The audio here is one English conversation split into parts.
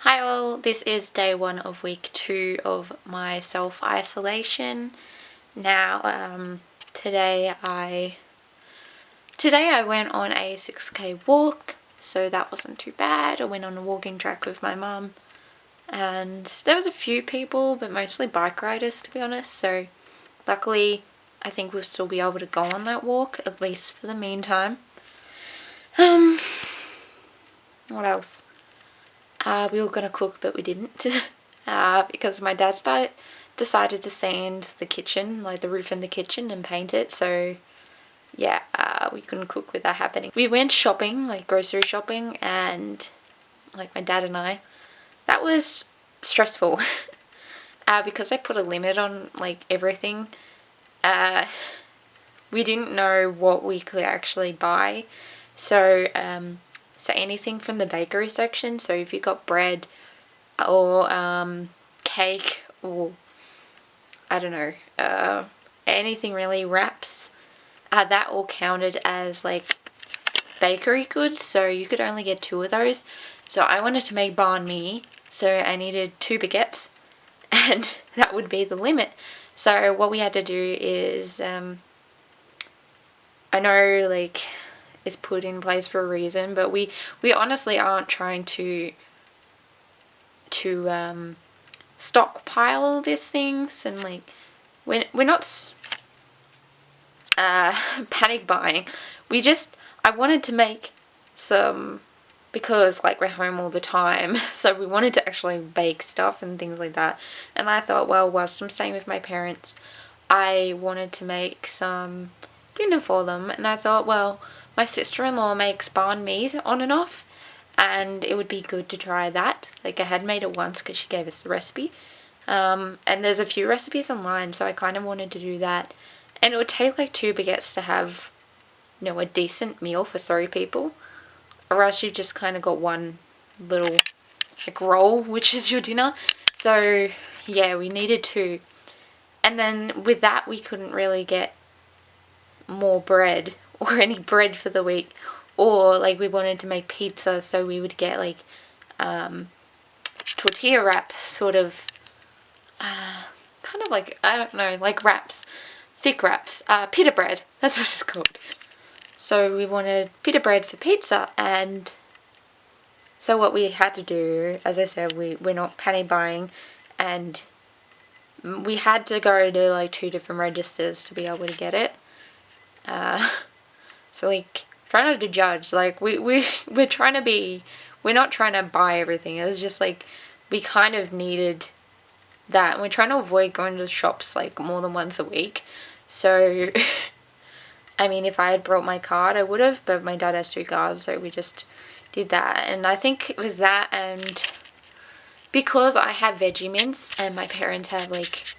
Hi all, this is day 1 of week 2 of my self-isolation. Now, today I went on a 6k walk, so that wasn't too bad. I went on a walking track with my mum, and there was a few people, but mostly bike riders to be honest, so luckily I think we'll still be able to go on that walk, at least for the meantime. What else? We were gonna cook, but we didn't because my dad decided to sand the kitchen, like the roof in the kitchen, and paint it. So yeah, we couldn't cook with that happening. We went shopping, like grocery shopping, and like my dad and I, that was stressful because they put a limit on like everything. We didn't know what we could actually buy, so anything from the bakery section. So if you got bread or cake or I don't know, anything really, wraps, that all counted as like bakery goods, so you could only get 2 of those. So I wanted to make banh mi, so I needed 2 baguettes and that would be the limit. So what we had to do is, I know like it's put in place for a reason, but we honestly aren't trying to stockpile all these things, and like we're not panic buying. I wanted to make some, because like we're home all the time, so we wanted to actually bake stuff and things like that. And I thought, well, whilst I'm staying with my parents, I wanted to make some dinner for them. And I thought, well, my sister-in-law makes banh mi on and off, and it would be good to try that. Like I had made it once because she gave us the recipe. And there's a few recipes online, so I kind of wanted to do that. And it would take like 2 baguettes to have, a decent meal for 3 people. Or else you just kind of got one little like roll, which is your dinner. So yeah, we needed 2. And then with that, we couldn't really get more bread or any bread for the week. Or like we wanted to make pizza, so we would get like tortilla wrap, sort of, kind of like, I don't know, like wraps, thick wraps, pita bread, that's what it's called. So we wanted pita bread for pizza, and so what we had to do, as I said, we're not panic buying, and we had to go to like 2 different registers to be able to get it. So like, try not to judge, like we're trying to be, we're not trying to buy everything. It was just like, we kind of needed that, and we're trying to avoid going to the shops like more than once a week. So I mean, if I had brought my card I would have, but my dad has 2 cards, so we just did that. And I think it was that, and because I have Veggie Mints and my parents have like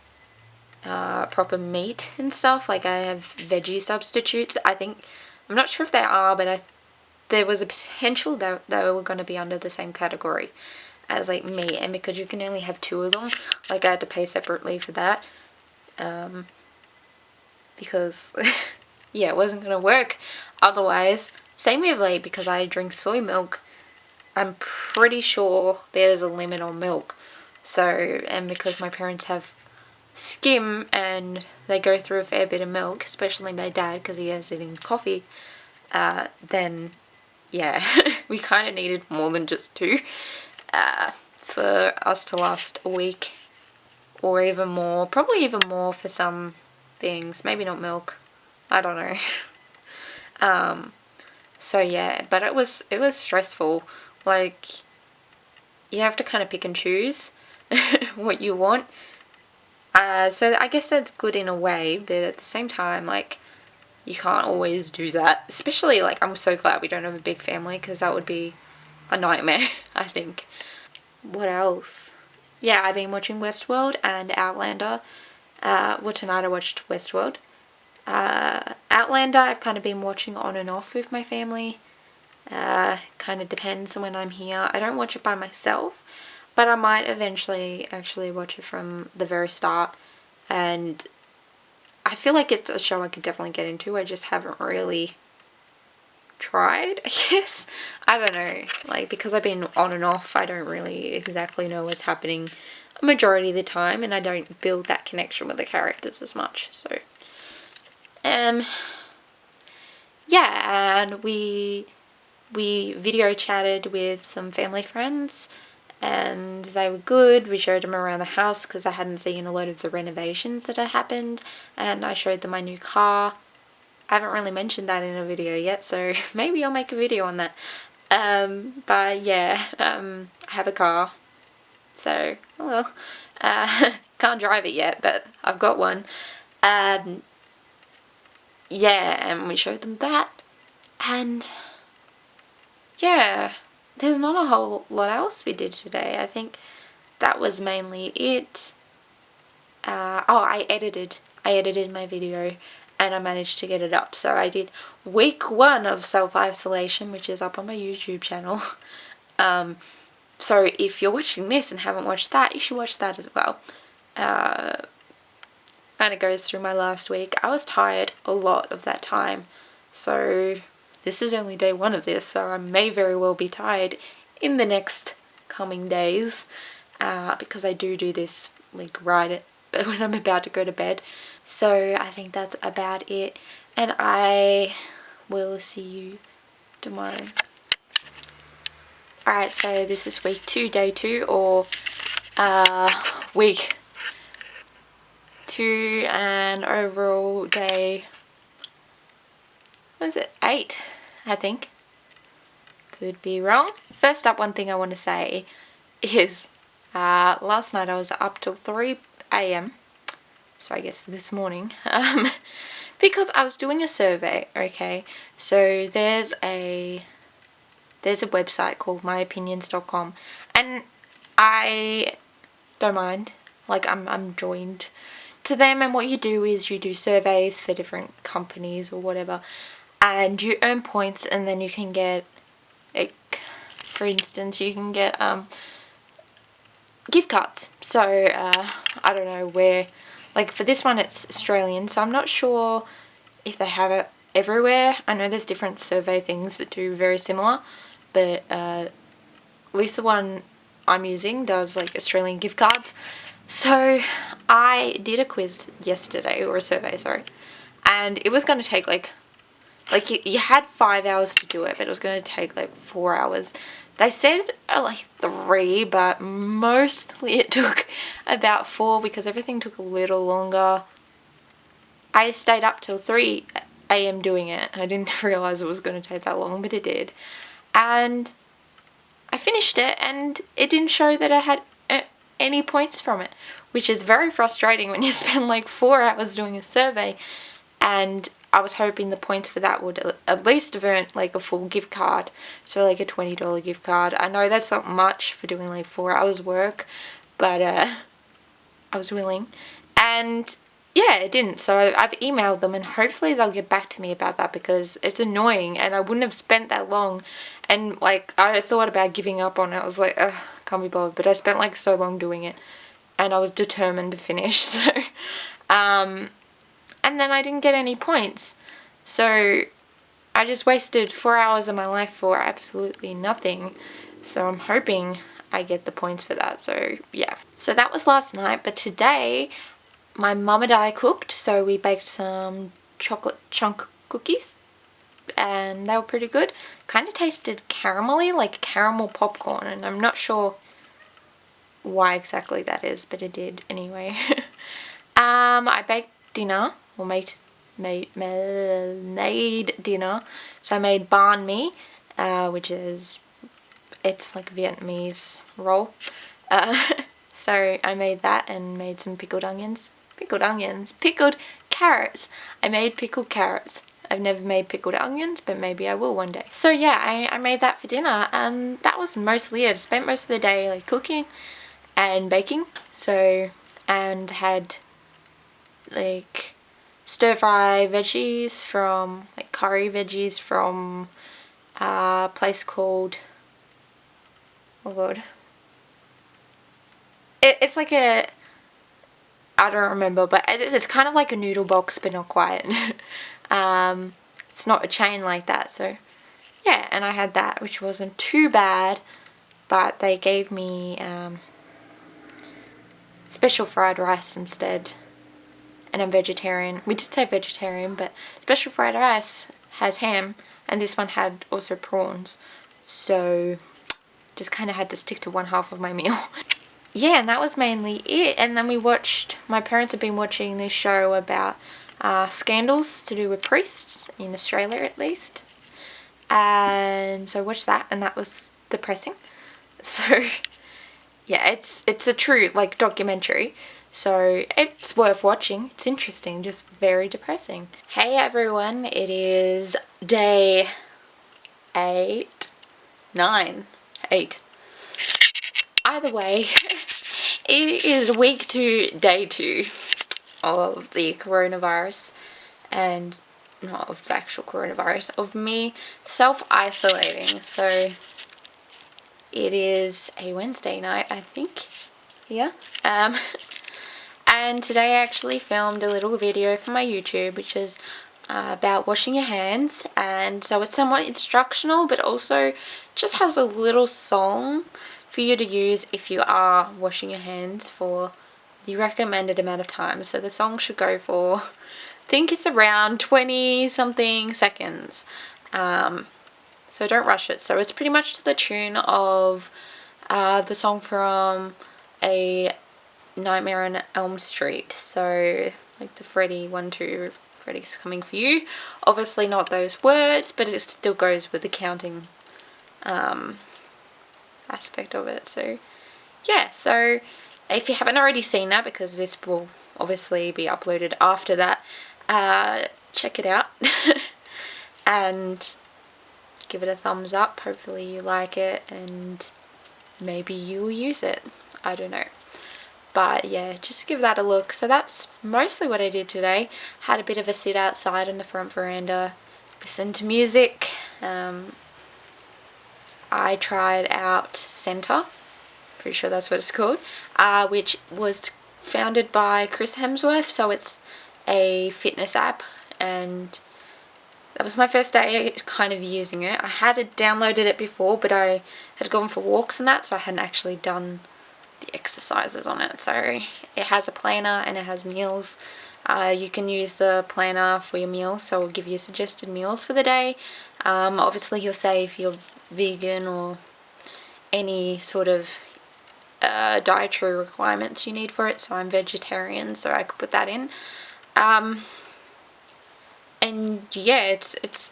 proper meat and stuff, like I have veggie substitutes, I think, I'm not sure if they are, but there was a potential that they were going to be under the same category as like meat, and because you can only have 2 of them, like I had to pay separately for that, because yeah, it wasn't going to work otherwise. Same with like, because I drink soy milk, I'm pretty sure there's a limit on milk. So, and because my parents have skim and they go through a fair bit of milk, especially my dad because he has it in coffee, then yeah, we kind of needed more than just 2 for us to last a week, or even more, probably even more for some things, maybe not milk, I don't know. So yeah, but it was stressful. Like, you have to kind of pick and choose what you want. So I guess that's good in a way, but at the same time, like, you can't always do that. Especially, like, I'm so glad we don't have a big family, because that would be a nightmare, I think. What else? Yeah, I've been watching Westworld and Outlander. Well, tonight I watched Westworld. Outlander I've kind of been watching on and off with my family. Kind of depends on when I'm here. I don't watch it by myself, but I might eventually actually watch it from the very start, and I feel like it's a show I could definitely get into. I just haven't really tried, I guess. I don't know, like, because I've been on and off, I don't really exactly know what's happening a majority of the time, and I don't build that connection with the characters as much. So yeah, and we video chatted with some family friends, and they were good. We showed them around the house because I hadn't seen a lot of the renovations that had happened, and I showed them my new car. I haven't really mentioned that in a video yet, so maybe I'll make a video on that. But yeah, I have a car, so oh well. Can't drive it yet, but I've got one. Yeah, and we showed them that, and yeah, there's not a whole lot else we did today. I think that was mainly it. Oh, I edited my video, and I managed to get it up. So I did week 1 of self-isolation, which is up on my YouTube channel. So if you're watching this and haven't watched that, you should watch that as well. And it goes through my last week. I was tired a lot of that time, so this is only day 1 of this, so I may very well be tired in the next coming days, because I do this like right when I'm about to go to bed. So I think that's about it, and I will see you tomorrow. Alright, so this is week 2, day 2, or week 2 and overall day, what is it, 8, I think. Could be wrong. First up, one thing I want to say is last night I was up till 3 a.m, so I guess this morning, because I was doing a survey, okay? So there's a website called myopinions.com, and I don't mind, like I'm joined to them, and what you do is you do surveys for different companies or whatever, and you earn points, and then you can get, like, for instance, you can get gift cards. So I don't know where, like for this one it's Australian, so I'm not sure if they have it everywhere. I know there's different survey things that do very similar, but at least the one I'm using does like Australian gift cards. So I did a quiz yesterday, or a survey, sorry, and it was going to take like you had 5 hours to do it, but it was going to take like 4 hours. They said like 3, but mostly it took about 4 because everything took a little longer. I stayed up till 3 a.m. doing it. I didn't realise it was going to take that long, but it did. And I finished it, and it didn't show that I had any points from it, which is very frustrating when you spend like 4 hours doing a survey. And I was hoping the points for that would at least have earned like a full gift card, so like a $20 gift card. I know that's not much for doing like 4 hours work, but I was willing, and yeah, it didn't. So I've emailed them, and hopefully they'll get back to me about that, because it's annoying, and I wouldn't have spent that long. And like I thought about giving up on it. I was like, ugh, can't be bothered. But I spent like so long doing it, and I was determined to finish. So and then I didn't get any points. So I just wasted 4 hours of my life for absolutely nothing. So I'm hoping I get the points for that. So yeah. So that was last night, but today my mum and I cooked. So we baked some chocolate chunk cookies, and they were pretty good. Kind of tasted caramelly, like caramel popcorn, and I'm not sure why exactly that is, but it did anyway. I baked dinner, or made dinner. So I made banh mi, which is, it's like Vietnamese roll. So I made that, and made some pickled carrots. I made pickled carrots. I've never made pickled onions, but maybe I will one day. So yeah, I made that for dinner, and that was mostly it. I spent most of the day like cooking and baking. So, and had like stir fry veggies from, like curry veggies from a place called, oh god, it's like a, I don't remember, but it's kind of like a noodle box, but not quite. It's not a chain like that, so yeah, and I had that, which wasn't too bad, but they gave me special fried rice instead, and I'm vegetarian. We did say vegetarian, but special fried rice has ham, and this one had also prawns, so just kind of had to stick to one half of my meal. Yeah, and that was mainly it. And then my parents have been watching this show about scandals to do with priests, in Australia at least. And so I watched that, and that was depressing. So yeah, it's a true like documentary. So it's worth watching. It's interesting, just very depressing. Hey everyone, it is day 8, 9, 8. Either way, it is week 2, day 2 of the coronavirus, and not of the actual coronavirus, of me self-isolating. So it is a Wednesday night, I think. Yeah. And today I actually filmed a little video for my YouTube, which is about washing your hands, and so it's somewhat instructional, but also just has a little song for you to use if you are washing your hands for the recommended amount of time. So the song should go for, I think it's around 20 something seconds. So don't rush it. So it's pretty much to the tune of the song from A Nightmare on Elm Street. So like the Freddy 1, 2, Freddy's coming for you. Obviously not those words, but it still goes with the counting aspect of it. So yeah, so if you haven't already seen that, because this will obviously be uploaded after that, check it out and give it a thumbs up. Hopefully you like it and maybe you'll use it. I don't know. But yeah, just give that a look. So that's mostly what I did today. Had a bit of a sit outside on the front veranda, listened to music. I tried out Centre, pretty sure that's what it's called, which was founded by Chris Hemsworth. So it's a fitness app, and that was my first day kind of using it. I had downloaded it before, but I had gone for walks and that, so I hadn't actually done the exercises on it. So it has a planner and it has meals. You can use the planner for your meals, so it'll give you suggested meals for the day. Obviously you'll say if you're vegan or any sort of dietary requirements you need for it. So I'm vegetarian, so I could put that in. And yeah, it's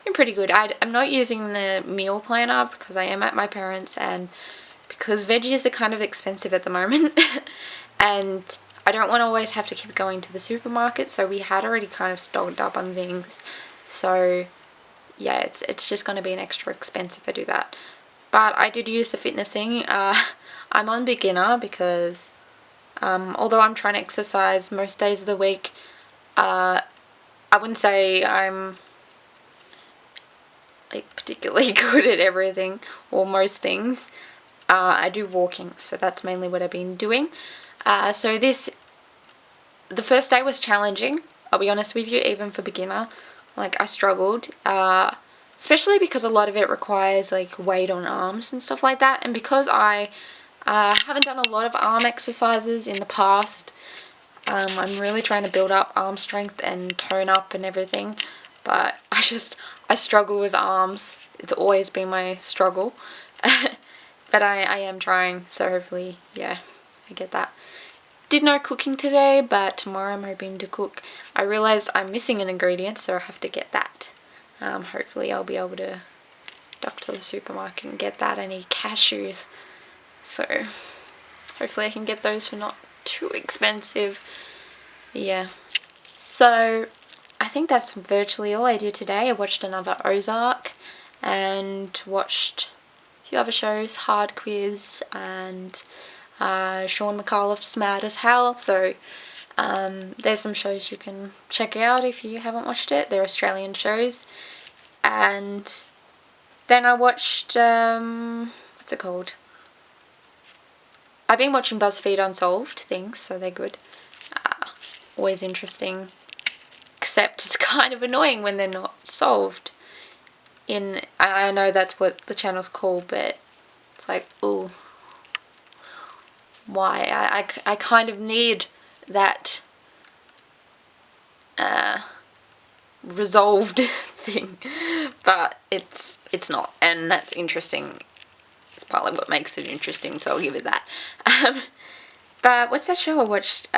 been pretty good. I'm not using the meal planner because I am at my parents', and because veggies are kind of expensive at the moment and I don't want to always have to keep going to the supermarket, so we had already kind of stocked up on things. So yeah, it's just going to be an extra expense if I do that. But I did use the fitness thing. I'm on beginner because although I'm trying to exercise most days of the week, I wouldn't say I'm like particularly good at everything or most things. I do walking, so that's mainly what I've been doing. So the first day was challenging, I'll be honest with you, even for beginner. Like I struggled, especially because a lot of it requires like weight on arms and stuff like that, and because I haven't done a lot of arm exercises in the past, I'm really trying to build up arm strength and tone up and everything, but I struggle with arms. It's always been my struggle. But I am trying, so hopefully, yeah, I get that. Did no cooking today, but tomorrow I'm hoping to cook. I realised I'm missing an ingredient, so I have to get that. Hopefully I'll be able to duck to the supermarket and get that. I need cashews, so hopefully I can get those for not too expensive. Yeah. So I think that's virtually all I did today. I watched another Ozark and watched few other shows, Hard Quiz and Sean McAuliffe's Mad as Hell. So there's some shows you can check out if you haven't watched it. They're Australian shows. And then I watched what's it called? I've been watching BuzzFeed Unsolved things, so they're good. Always interesting, except it's kind of annoying when they're not solved. I know that's what the channel's called, but it's like, ooh, why? I kind of need that resolved thing, but it's not, and that's interesting. It's partly what makes it interesting, so I'll give it that. But what's that show I watched?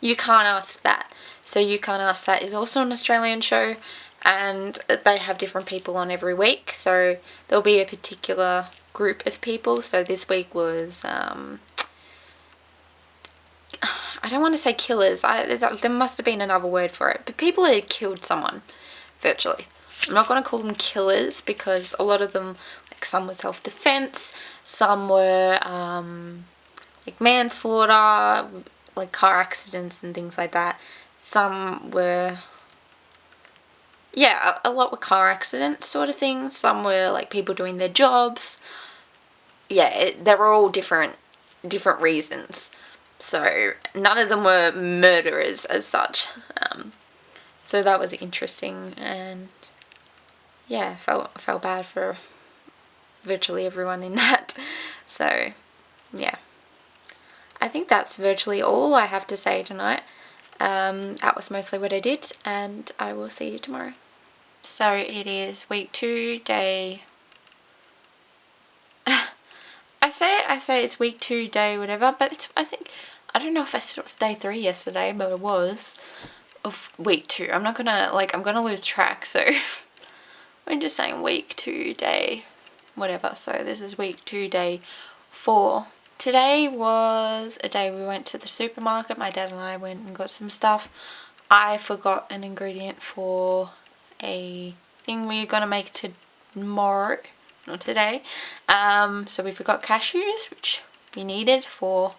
You Can't Ask That. So You Can't Ask That is also an Australian show, and they have different people on every week, so there'll be a particular group of people. So this week was I don't want to say killers. There must have been another word for it, but people who had killed someone virtually. I'm not going to call them killers because a lot of them, like, some were self-defense, some were like manslaughter, like car accidents and things like that. Some were, yeah, a lot were car accidents sort of things. Some were like people doing their jobs. Yeah, they were all different reasons. So none of them were murderers as such. So that was interesting, and yeah, I felt bad for virtually everyone in that. So yeah, I think that's virtually all I have to say tonight. That was mostly what I did, and I will see you tomorrow. So it is week 2, day... I say it's week 2, day whatever, but it's, I don't know if I said it was day 3 yesterday, but it was, of week 2. I'm gonna lose track, so we're just saying week 2, day whatever. So this is week 2, day 4. Today was a day we went to the supermarket. My dad and I went and got some stuff. I forgot an ingredient for a thing we're gonna make tomorrow, not today. So we forgot cashews, which we needed for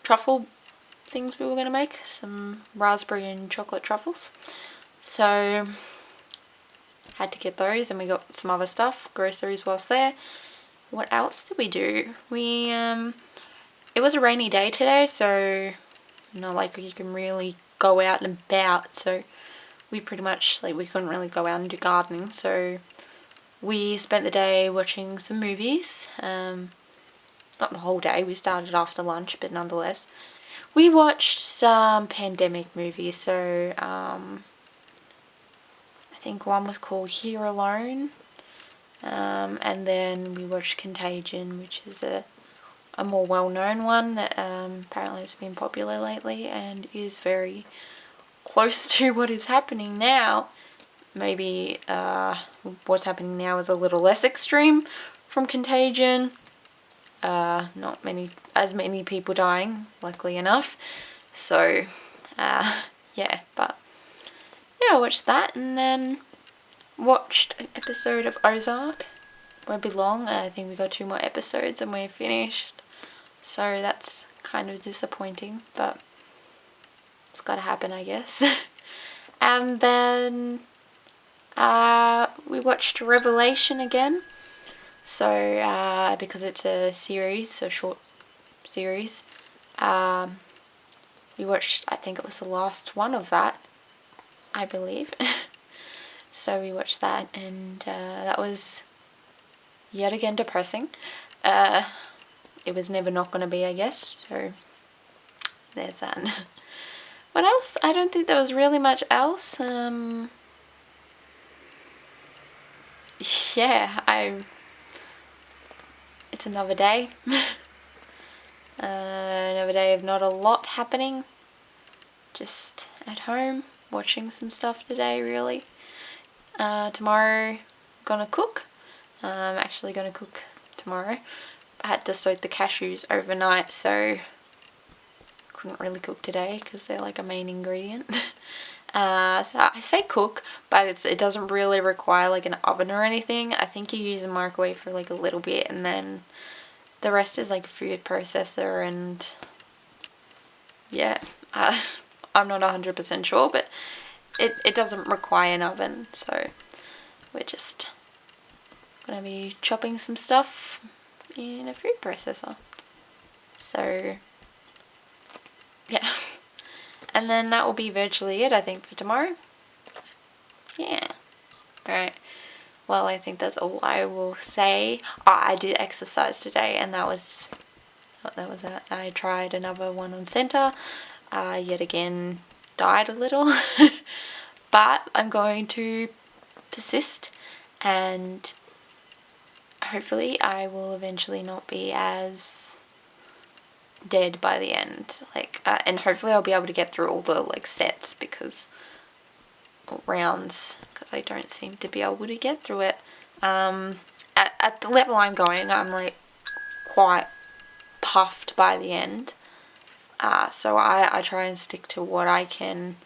truffle things we were gonna make, some raspberry and chocolate truffles. So had to get those, and we got some other stuff, groceries whilst there. What else did we do? We it was a rainy day today, so not like you can really go out and about, so we pretty much, like, we couldn't really go out and do gardening, so we spent the day watching some movies. Not the whole day, we started after lunch, but nonetheless. We watched some pandemic movies, so I think one was called Here Alone, and then we watched Contagion, which is a more well-known one that apparently has been popular lately and is very close to what is happening now. Maybe what's happening now is a little less extreme from Contagion. Not as many people dying, luckily enough. So yeah, but yeah, I watched that, and then watched an episode of Ozark. Won't be long. I think we got 2 more episodes and we're finished. So that's kind of disappointing, but it's gotta happen, I guess. And then we watched Revelation again. So because it's a series, a short series, we watched, I think it was the last one of that, I believe. So we watched that, and that was yet again depressing. It was never not going to be, I guess, so there's that. What else? I don't think there was really much else. Yeah, it's another day. Another day of not a lot happening. Just at home, watching some stuff today, really. Tomorrow, gonna cook. I'm actually gonna cook tomorrow. I had to soak the cashews overnight, so couldn't really cook today because they're like a main ingredient. So I say cook, but it doesn't really require like an oven or anything. I think you use a microwave for like a little bit, and then the rest is like a food processor, and yeah, I'm not 100% sure, but it doesn't require an oven, so we're just gonna be chopping some stuff in a food processor. So yeah, and then that will be virtually it, I think, for tomorrow. Yeah. Alright, well, I think that's all I will say. Oh, I did exercise today, and that was it. I tried another one on center. Yet again, died a little. But I'm going to persist, and hopefully I will eventually not be as dead by the end. And hopefully I'll be able to get through all the sets or rounds, because I don't seem to be able to get through it. At the level I'm going, I'm quite puffed by the end. So I try and stick to what I can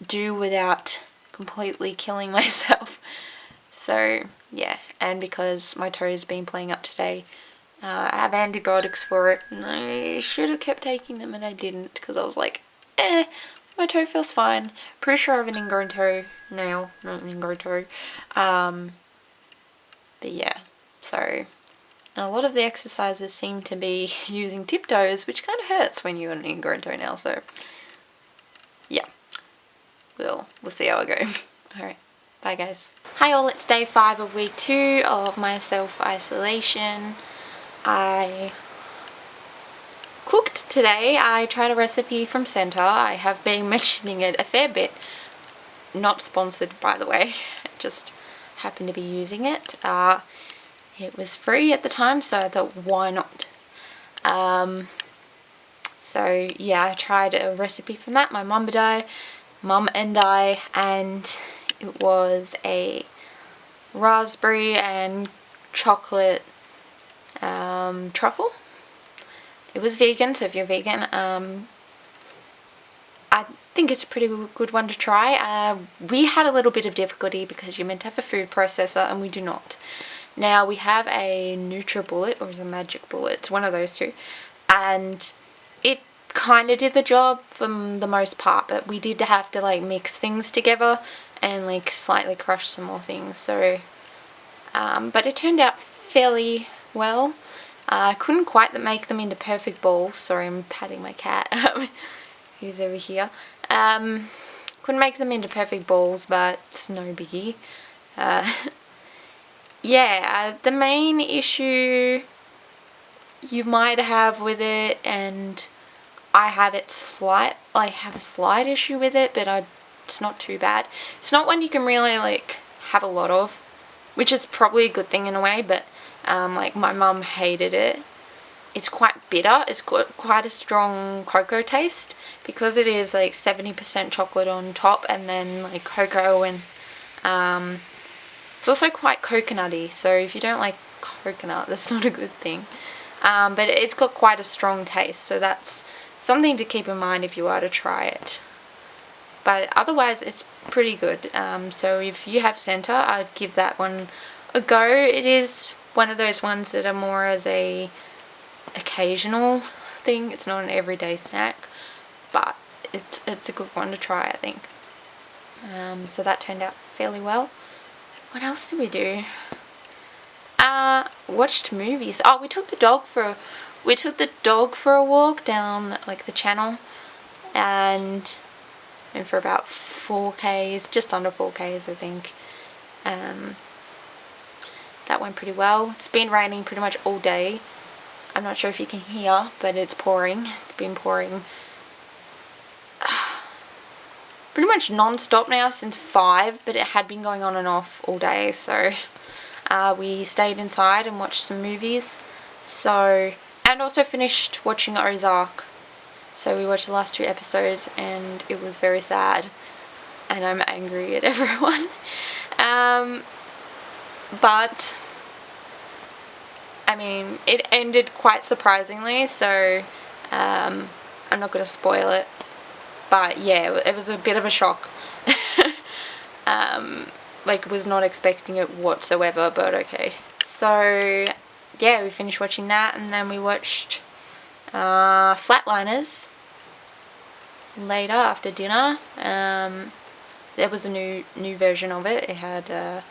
do without completely killing myself. So yeah, and because my toe's been playing up today, I have antibiotics for it, and I should have kept taking them, and I didn't, because I was like, my toe feels fine. Pretty sure I have an ingrown toe now, not an ingrown toe. But yeah, so, and a lot of the exercises seem to be using tiptoes, which kind of hurts when you're an ingrown toenail, so yeah, we'll see how I go. Alright, bye guys. Hi all, it's day 5 of week 2 of my self-isolation. I cooked today. I tried a recipe from Centre. I have been mentioning it a fair bit. Not sponsored, by the way. Just happened to be using it. It was free at the time, so I thought, why not? So yeah, I tried a recipe from that. My mum and I, and it was a raspberry and chocolate truffle. It was vegan, so if you're vegan, I think it's a pretty good one to try. We had a little bit of difficulty because you're meant to have a food processor, and we do not. Now we have a NutriBullet, or is it a Magic Bullet? It's one of those two, and it kind of did the job for the most part, but we did have to mix things together and slightly crush some more things. So, but it turned out fairly well. I couldn't quite make them into perfect balls. Sorry, I'm patting my cat. Who's over here. Couldn't make them into perfect balls, but it's no biggie. Yeah, the main issue you might have with it, and I have a slight issue with it, but it's not too bad. It's not one you can really have a lot of, which is probably a good thing in a way, but my mum hated it. It's quite bitter. It's got quite a strong cocoa taste, because it is 70% chocolate on top, and then cocoa, and it's also quite coconutty, so if you don't like coconut, that's not a good thing. But it's got quite a strong taste, so that's something to keep in mind if you are to try it. But otherwise, it's pretty good. So if you have Centre, I'd give that one a go. It is one of those ones that are more as a occasional thing. It's not an everyday snack, but it's a good one to try, I think. So that turned out fairly well. What else did we do? Watched movies. Oh, we took the dog for a walk down the channel, and for about 4Ks, just under 4Ks, I think. That went pretty well. It's been raining pretty much all day. I'm not sure if you can hear, but it's pouring. It's been pouring pretty much non-stop now since 5, but it had been going on and off all day, so we stayed inside and watched some movies. And also finished watching Ozark. So we watched the last 2 episodes, and it was very sad, and I'm angry at everyone. But I mean, it ended quite surprisingly, so I'm not going to spoil it. But yeah, it was a bit of a shock. Was not expecting it whatsoever, but okay. So yeah, we finished watching that, and then we watched Flatliners later after dinner. There was a new version of it. It had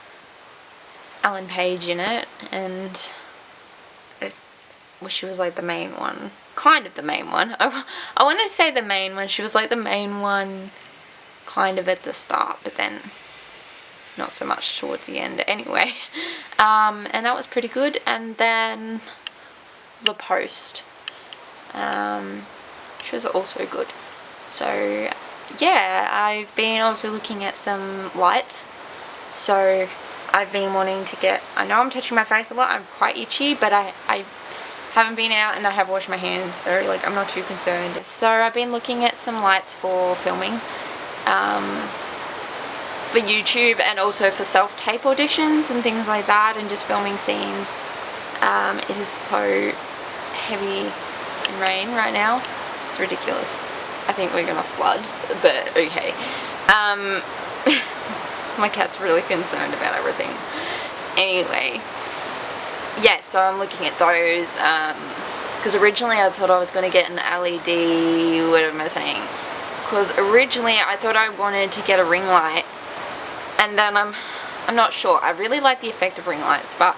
Ellen Page in it, and she was the main one. Kind of the main one. I want to say the main one. She was the main one kind of at the start, but then not so much towards the end anyway. And that was pretty good. And then The Post, which was also good. So yeah, I've been also looking at some lights. So I've been wanting to get, I know I'm touching my face a lot, I'm quite itchy, but I haven't been out and I have washed my hands, so like I'm not too concerned. So I've been looking at some lights for filming, for YouTube, and also for self-tape auditions and things like that, and just filming scenes. It is so heavy in rain right now, it's ridiculous. I think we're gonna flood, but okay. My cat's really concerned about everything. Anyway, yeah, so I'm looking at those, because originally I thought I was going to get an LED, what am I saying, because originally I thought I wanted to get a ring light, and then I'm not sure. I really like the effect of ring lights, but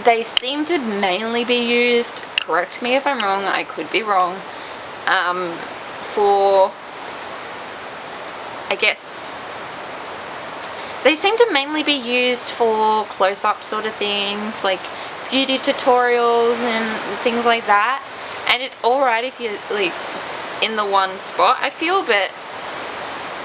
they seem to mainly be used, correct me if I'm wrong, I could be wrong, for, I guess, they seem to mainly be used for close-up sort of things, like beauty tutorials and things like that. And it's alright if you're like in the one spot, I feel, but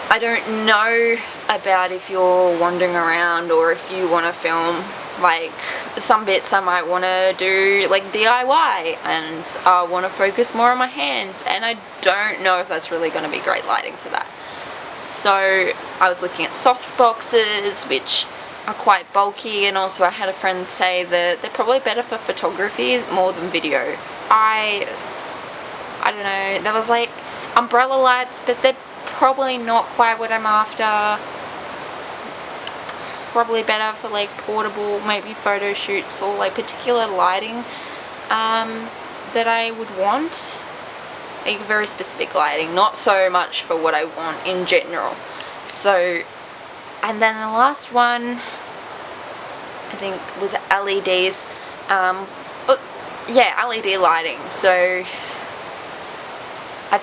I don't know about if you're wandering around or if you want to film. Like some bits I might want to do like DIY, and I want to focus more on my hands, and I don't know if that's really going to be great lighting for that. So I was looking at soft boxes, which are quite bulky, and also I had a friend say that they're probably better for photography more than video. I don't know, there was like umbrella lights, but they're probably not quite what I'm after. Probably better for like portable, maybe photo shoots, or like particular lighting that I would want. Like very specific lighting, not so much for what I want in general. So, and then the last one I think was LEDs. Yeah, LED lighting. So I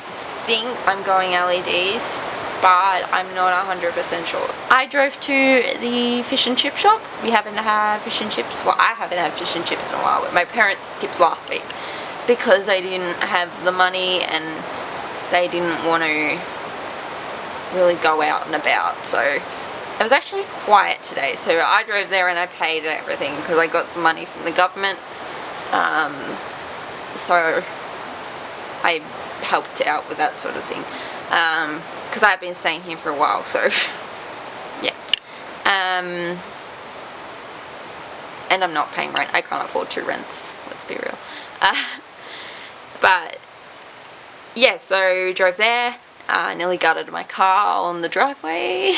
think I'm going LEDs, but I'm not 100% sure. I drove to the fish and chip shop. We haven't had fish and chips, well, I haven't had fish and chips in a while, but my parents skipped last week because they didn't have the money and they didn't want to really go out and about. So it was actually quiet today, so I drove there and I paid everything because I got some money from the government. So I helped out with that sort of thing, because I've been staying here for a while, so yeah. And I'm not paying rent. I can't afford 2 rents, let's be real. But yeah, so drove there, nearly gutted my car on the driveway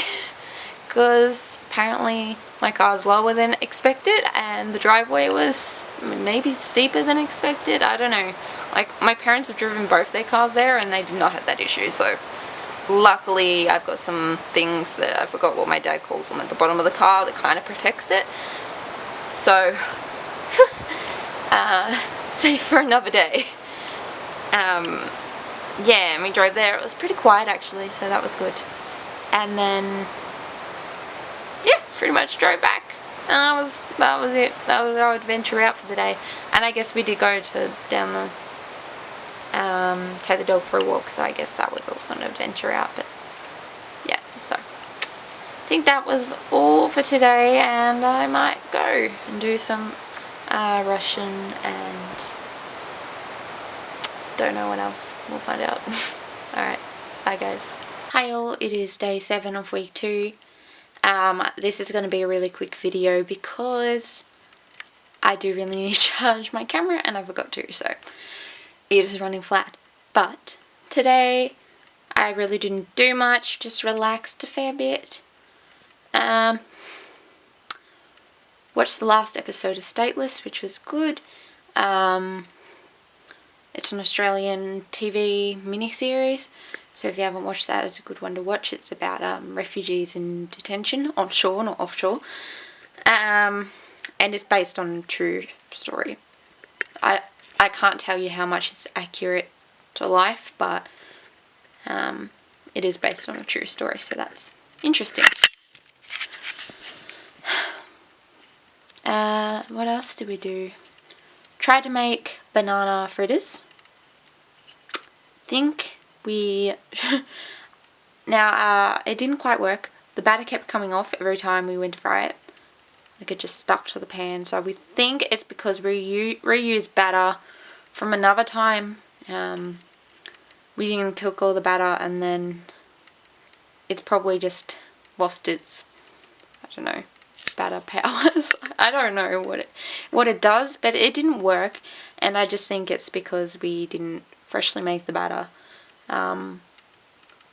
because apparently my car's lower than expected and the driveway was maybe steeper than expected. I don't know. Like, my parents have driven both their cars there and they did not have that issue, so luckily I've got some things that I forgot what my dad calls them at the bottom of the car that kind of protects it. So safe for another day. Yeah, and we drove there. It was pretty quiet actually, so that was good. And then yeah, pretty much drove back. And that was it. That was our adventure out for the day. And I guess we did go to down the take the dog for a walk, so I guess that was also an adventure out. But yeah, so I think that was all for today, and I might go and do some Russian and don't know what else. We'll find out. Alright, bye guys. Hi all, it is day 7 of week 2. This is going to be a really quick video because I do really need to charge my camera and I forgot to, so it is running flat. But today I really didn't do much, just relaxed a fair bit. Watched the last episode of Stateless, which was good. It's an Australian TV miniseries, so if you haven't watched that, it's a good one to watch. It's about refugees in detention, onshore, not offshore, and it's based on a true story. I can't tell you how much it's accurate to life, but it is based on a true story, so that's interesting. what else did we do? Tried to make banana fritters. Think we now it didn't quite work. The batter kept coming off every time we went to fry it. Like it just stuck to the pan. So we think it's because we reused batter from another time. We didn't cook all the batter, and then it's probably just lost its, I don't know, batter powers. I don't know what it does, but it didn't work, and I just think it's because we didn't freshly make the batter. At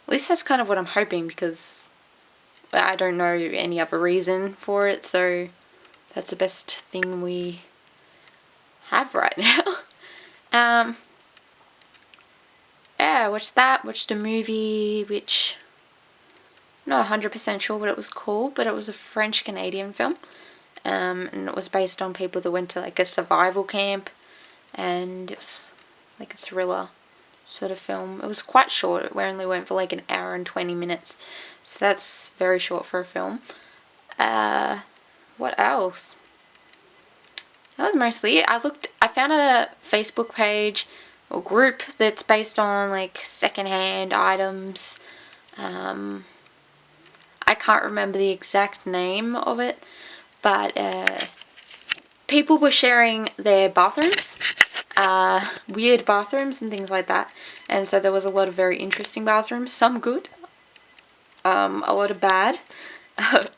least that's kind of what I'm hoping, because I don't know any other reason for it, so that's the best thing we have right now. Yeah, watched that, watched a movie which I'm not 100% sure what it was called, but it was a French-Canadian film, and it was based on people that went to like a survival camp, and it was like a thriller sort of film. It was quite short. We only went for like an hour and 20 minutes, so that's very short for a film. What else? That was mostly it. I found a Facebook page or group that's based on like secondhand items. I can't remember the exact name of it, but people were sharing their bathrooms, weird bathrooms and things like that, and so there was a lot of very interesting bathrooms, some good, a lot of bad,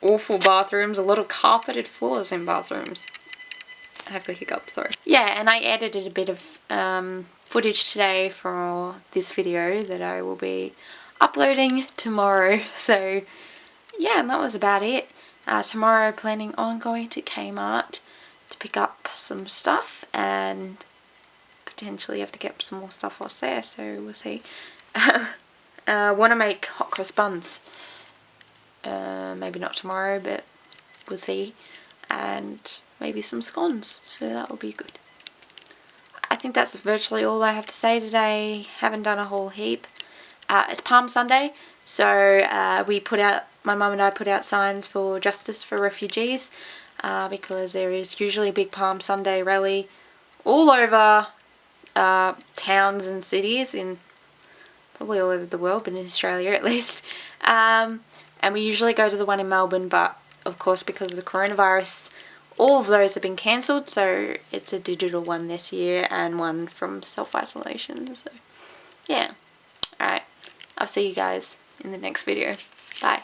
awful bathrooms, a lot of carpeted floors in bathrooms. I have a hiccup, sorry. Yeah, and I edited a bit of footage today for this video that I will be uploading tomorrow, so yeah, and that was about it. Tomorrow planning on going to Kmart to pick up some stuff, and potentially have to get some more stuff whilst there, so we'll see. Want to make hot cross buns. Maybe not tomorrow, but we'll see. And maybe some scones, so that will be good. I think that's virtually all I have to say today. Haven't done a whole heap. It's Palm Sunday, so my mum and I put out signs for justice for refugees, because there is usually a big Palm Sunday rally all over towns and cities, in probably all over the world, but in Australia at least. And we usually go to the one in Melbourne, but of course because of the coronavirus, all of those have been cancelled, so it's a digital one this year and one from self-isolation. So yeah, alright, I'll see you guys in the next video. Bye.